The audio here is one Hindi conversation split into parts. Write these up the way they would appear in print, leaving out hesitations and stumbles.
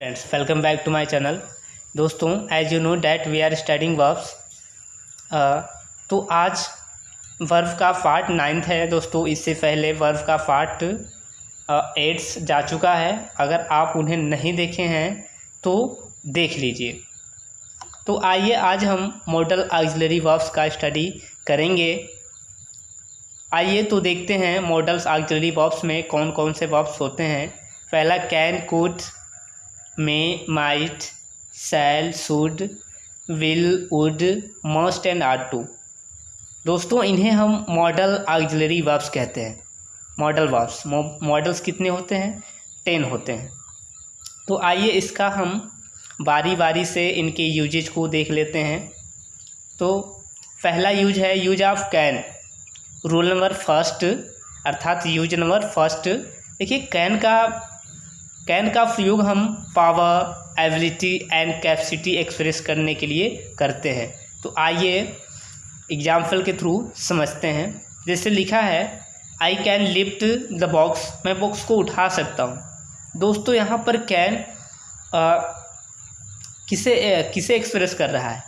Friends, welcome back to my channel. दोस्तों, as you know that we are studying verbs. तो आज वर्ब का पार्ट 9 है दोस्तों। इससे पहले वर्ब का पार्ट 8 जा चुका है। अगर आप उन्हें नहीं देखे हैं तो देख लीजिए। तो आइए आज हम मॉडल ऑक्सिलरी वर्ब्स का स्टडी करेंगे। आइए तो देखते हैं मॉडल्स ऑक्सिलरी वर्ब्स में कौन कौन से वर्ब्स होते हैं। पहला can, could, may, might, shall, should, will, would, must and are to. दोस्तों, इन्हें हम मॉडल ऑक्सिलरी वर्ब्स कहते हैं। मॉडल वर्ब्स, मॉडल्स कितने होते हैं? 10 होते हैं। तो आइए इसका हम बारी बारी से इनके यूजेज को देख लेते हैं। तो पहला यूज है use of can. Rule number first अर्थात यूज नंबर फर्स्ट। देखिए, कैन का प्रयोग हम power, ability and capacity express करने के लिए करते हैं। तो आइए एग्जाम्पल के थ्रू समझते हैं। जैसे लिखा है I can lift the box, मैं बॉक्स को उठा सकता हूँ। दोस्तों, यहाँ पर कैन किसे एक्सप्रेस कर रहा है?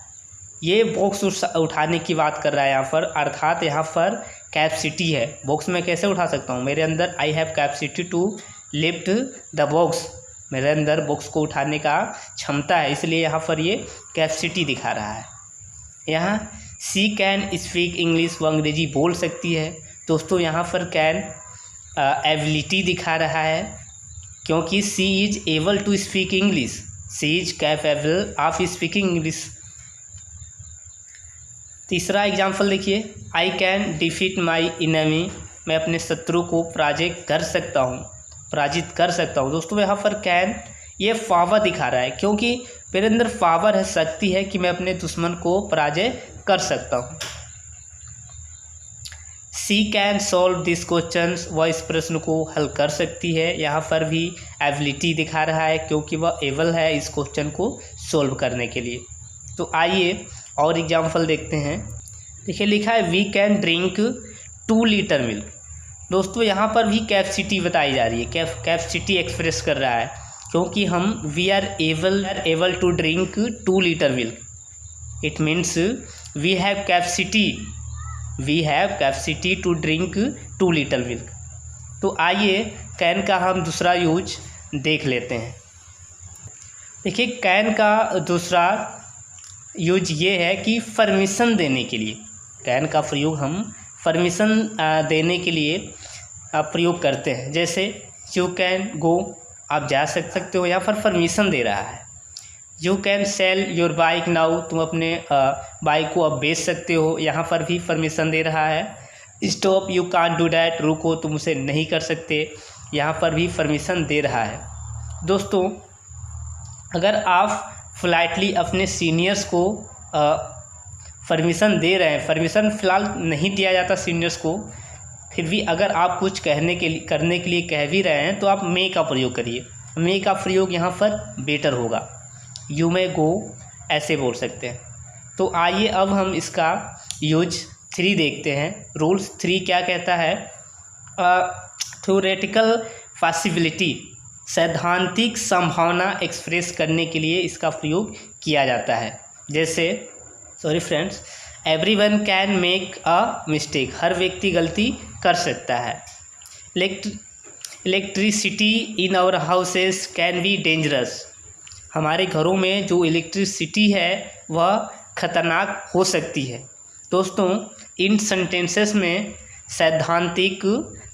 ये बॉक्स उठाने की बात कर रहा है यहाँ पर, अर्थात यहाँ पर कैपेसिटी है। बॉक्स में कैसे उठा सकता हूँ? मेरे अंदर I have capacity to lift the box, मेरे अंदर बॉक्स को उठाने का क्षमता है, इसलिए यहाँ पर ये कैपेसिटी दिखा रहा है। यहाँ सी कैन स्पीक इंग्लिश, वो अंग्रेजी बोल सकती है। दोस्तों, यहाँ पर कैन एबिलिटी दिखा रहा है, क्योंकि she is able to speak English, she is capable of speaking English. तीसरा एग्जाम्पल देखिए, I can defeat my enemy, मैं अपने शत्रु को पराजित कर सकता हूँ। दोस्तों, यहाँ पर कैन ये पावर दिखा रहा है, क्योंकि मेरे अंदर पावर है, शक्ति है कि मैं अपने दुश्मन को पराजय कर सकता हूँ। सी कैन सॉल्व दिस क्वेश्चन, वह इस प्रश्न को हल कर सकती है। यहाँ पर भी एबिलिटी दिखा रहा है, क्योंकि वह एबल है इस क्वेश्चन को सॉल्व करने के लिए। तो आइए और एग्जाम्पल देखते हैं। देखिए, लिखा है we can drink 2 litre milk. दोस्तों, यहाँ पर भी कैपेसिटी बताई जा रही है, कैपेसिटी एक्सप्रेस कर रहा है, क्योंकि हम we are able to drink 2 litre milk. It means we have capacity to drink 2 litre milk. तो आइए कैन का हम दूसरा यूज देख लेते हैं। देखिए, कैन का दूसरा यूज ये है कि परमिशन देने के लिए। कैन का प्रयोग हम परमिशन देने के लिए प्रयोग करते हैं। जैसे यू कैन गो, आप जा सकते हो, यहाँ पर परमिशन दे रहा है। You can sell your bike now, तुम अपने बाइक को अब बेच सकते हो, यहाँ पर भी परमिशन दे रहा है। Stop, you can't do that, रुको, तुम उसे नहीं कर सकते, यहाँ पर भी परमिशन दे रहा है। दोस्तों, अगर आप फ्लाइटली अपने सीनियर्स को परमिशन दे रहे हैं, परमिशन फ़िलहाल नहीं दिया जाता सीनियर्स को, फिर भी अगर आप कुछ करने के लिए कह भी रहे हैं तो आप मे का प्रयोग करिए। मे का प्रयोग यहाँ पर बेटर होगा। यू मे गो ऐसे बोल सकते हैं। तो आइए अब हम इसका यूज 3 देखते हैं। रूल्स 3 क्या कहता है? थ्योरेटिकल पॉसिबिलिटी, सैद्धांतिक संभावना एक्सप्रेस करने के लिए इसका प्रयोग किया जाता है। जैसे friends, everyone can make a mistake, हर व्यक्ति गलती कर सकता है। Electricity in our houses can be dangerous, हमारे घरों में जो इलेक्ट्रिसिटी है वह खतरनाक हो सकती है। दोस्तों, इन सेंटेंसेस में सैद्धांतिक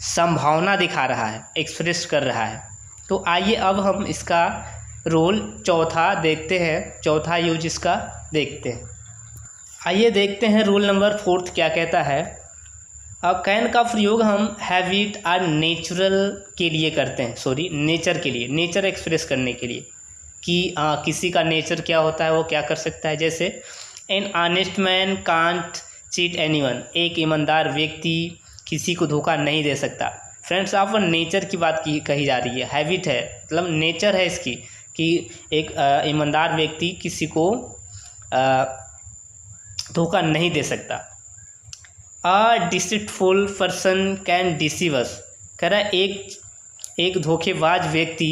संभावना दिखा रहा है, एक्सप्रेस कर रहा है। तो आइए अब हम इसका रोल चौथा देखते हैं, चौथा यूज इसका देखते हैं। आइए देखते हैं रूल नंबर 4 क्या कहता है। कैन का प्रयोग हम हैबिट और नेचुरल के लिए करते हैं, नेचर के लिए, नेचर एक्सप्रेस करने के लिए कि किसी का नेचर क्या होता है, वो क्या कर सकता है। जैसे an honest man can't cheat anyone, एक ईमानदार व्यक्ति किसी को धोखा नहीं दे सकता। फ्रेंड्स, आप नेचर की बात कही जा रही है, हैबिट है, मतलब नेचर है इसकी कि एक ईमानदार व्यक्ति किसी को धोखा नहीं दे सकता। A deceitful person can deceive us, कह रहा है एक धोखेबाज व्यक्ति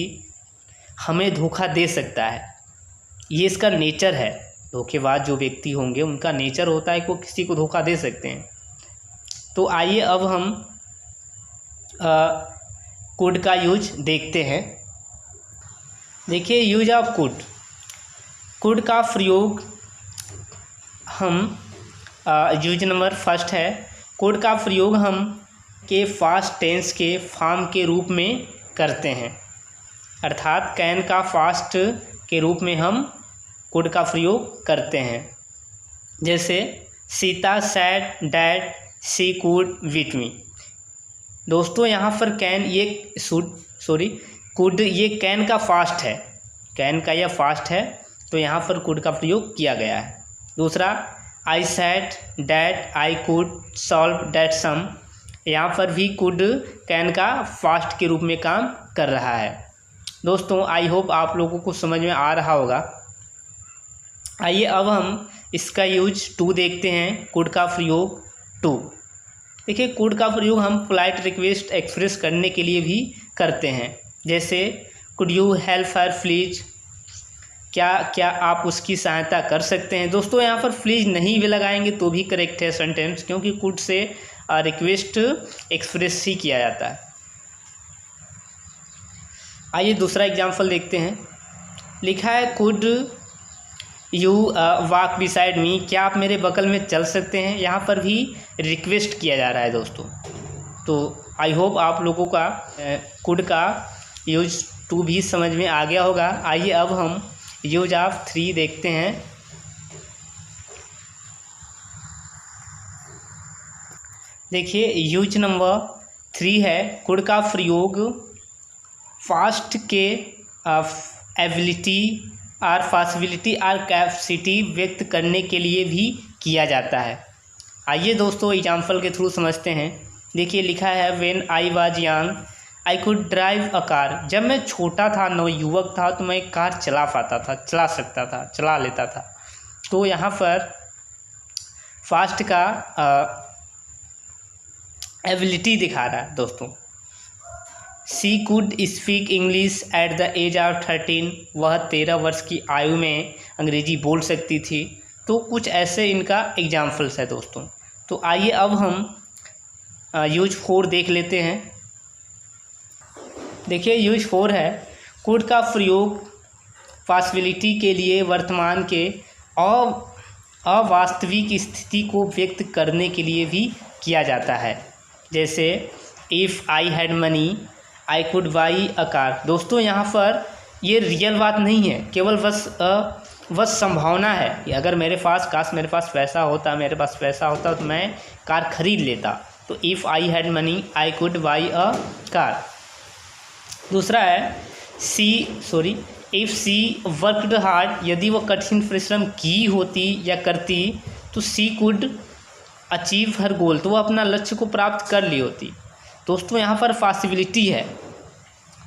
हमें धोखा दे सकता है। ये इसका नेचर है। धोखेबाज जो व्यक्ति होंगे उनका नेचर होता है कि वो किसी को धोखा दे सकते हैं। तो आइए अब हम कुड का यूज देखते हैं। देखिए, यूज ऑफ कुड। कुड का प्रयोग हम यूज नंबर फर्स्ट है। कुड का प्रयोग हम के पास्ट टेंस के फॉर्म के रूप में करते हैं, अर्थात कैन का पास्ट के रूप में हम कुड का प्रयोग करते हैं। जैसे Sita sad dad she could with me. दोस्तों यहाँ पर कैन ये कुड ये कैन का फास्ट है, कैन का यह फास्ट है, तो यहाँ पर कुड का प्रयोग किया गया है। दूसरा, I said that I could solve that sum. यहाँ पर भी कुड कैन का फास्ट के रूप में काम कर रहा है। दोस्तों आई होप आप लोगों को समझ में आ रहा होगा। आइए अब हम इसका यूज टू देखते हैं। कुड का प्रयोग टू। देखिए, कुड का प्रयोग हम पोलाइट रिक्वेस्ट एक्सप्रेस करने के लिए भी करते हैं। जैसे could you help her please, क्या आप उसकी सहायता कर सकते हैं। दोस्तों यहाँ पर प्लीज नहीं भी लगाएंगे तो भी करेक्ट है सेंटेंस, क्योंकि कुड से रिक्वेस्ट एक्सप्रेस ही किया जाता है। आइए दूसरा एग्जाम्पल देखते हैं। लिखा है could you walk beside me, क्या आप मेरे बगल में चल सकते हैं। यहाँ पर भी रिक्वेस्ट किया जा रहा है दोस्तों। तो आई होप आप लोगों का कुड का यूज टू भी समझ में आ गया होगा। आइए अब हम यूज ऑफ थ्री देखते हैं। देखिए, यूज नंबर थ्री है। कुड का प्रयोग फास्ट के एबिलिटी और पॉसिबिलिटी और कैपेसिटी व्यक्त करने के लिए भी किया जाता है। आइए दोस्तों एग्जाम्पल के थ्रू समझते हैं। देखिए, लिखा है when I was young I could drive a car. जब मैं छोटा था, नवयुवक था, तो मैं कार चला लेता था। तो यहाँ पर फास्ट का एबिलिटी दिखा रहा है दोस्तों। She could speak English at the age of 13। वह 13 वर्ष की आयु में अंग्रेजी बोल सकती थी। तो कुछ ऐसे इनका एग्जाम्पल्स है दोस्तों। तो आइए अब हम यूज फोर देख लेते हैं। देखिए, यूज फोर है। कुड का प्रयोग पॉसिबिलिटी के लिए वर्तमान के अवास्तविक स्थिति को व्यक्त करने के लिए भी किया जाता है। जैसे if I had money I could by a car. दोस्तों यहाँ पर ये रियल बात नहीं है, केवल बस संभावना है कि अगर मेरे पास पैसा होता तो मैं कार खरीद लेता। तो if I had money I could by a car. दूसरा है इफ़ सी वर्कड हार्ड। यदि वह कठिन परिश्रम की होती या करती तो सी कुड अचीव हर गोल, तो वह अपना लक्ष्य को प्राप्त कर ली होती। दोस्तों यहाँ पर पॉसिबिलिटी है।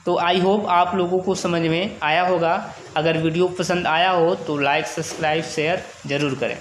तो आई होप आप लोगों को समझ में आया होगा। अगर वीडियो पसंद आया हो तो लाइक सब्सक्राइब शेयर ज़रूर करें।